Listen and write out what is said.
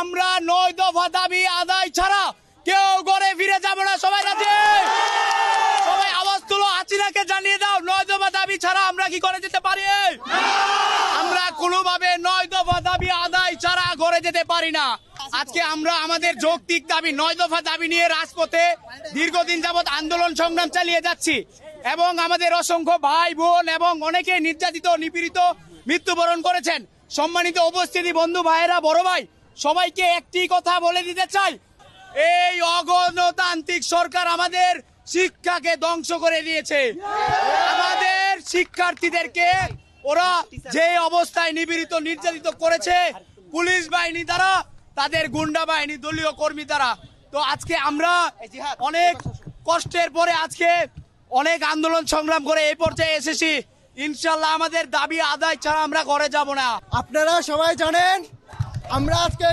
আমরা 9 দফা দাবি আদায় ছাড়া কেউ ঘরে ফিরে যাব না। সবাই রাজি? সবাই আওয়াজ তুলো, হাসিনাকে জানিয়ে দাও 9 দফা দাবি ছাড়া আমরা কি করে যেতে পারি? আমরা কোনোভাবে 9 দফা দাবি আদায় ছাড়া ঘরে যেতে পারি না। আজকে আমরা আমাদের যৌক্তিক দাবি 9 দফা দাবি নিয়ে রাজপথে দীর্ঘদিন যাবৎ আন্দোলন সংগ্রাম চালিয়ে যাচ্ছি এবং আমাদের অসংখ্য ভাই বোন এবং অনেকে নির্যাতিত নিপীড়িত মৃত্যুবরণ করেছেন। সম্মানিত উপস্থিতি, বন্ধু ভাইয়েরা, বড় ভাই, সবাইকে একটি কথা বলে দিতে চাই, এই অগণতান্ত্রিক সরকার আমাদের শিক্ষাকে ধ্বংস করে দিয়েছে। আমাদের শিক্ষার্থীদেরকে ওরা যে অবস্থায় নিপীড়িত নির্যাতিত করেছে পুলিশ বাহিনী দ্বারা, তাদের গুন্ডা বাহিনী, দলীয় কর্মী দ্বারা। তো আজকে আমরা অনেক কষ্টের পরে আজকে অনেক আন্দোলন সংগ্রাম করে এই পর্যায়ে এসেছি। ইনশাল্লাহ আমাদের দাবি আদায় ছাড়া আমরা ঘরে যাব না। আপনারা সবাই জানেন আমরা আজকে